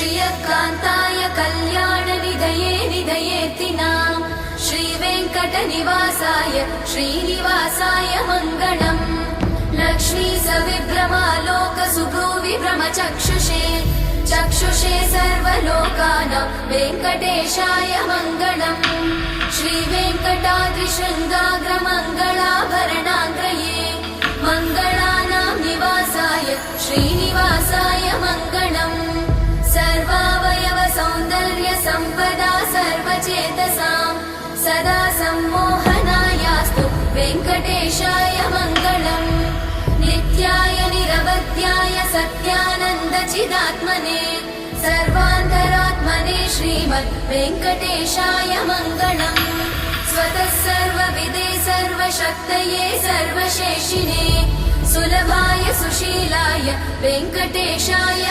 श्रियकान्ताय कल्याणनिधये निधयेतिनां श्रीवेङ्कटनिवासाय श्रीनिवासाय मङ्गलम् लक्ष्मी सविभ्रमालोकसुभ्रूविभ्रमचक्षुषे चक्षुषे सर्वलोकानां वेङ्कटेशाय मङ्गलम् श्रीवेङ्कटाद्रिशृङ्गाग्रमङ्गलाभरणाङ्ग्रये मङ्गलानां निवासाय श्रीनिवासाय मङ्गलम् सर्वावयव सौन्दर्य सम्पदा सर्वचेतसां सदा सम्मोहनायास्तु वेङ्कटेशाय मङ्गलम् नित्याय निरवध्याय सत्यानन्दचिदात्मने सर्वान्तरात्मने श्रीमद् वेङ्कटेशाय मङ्गलम् स्वतः सर्वविदे सर्वशक्तये सर्वशेषिणे सुलभाय सुशीलाय वेङ्कटेशाय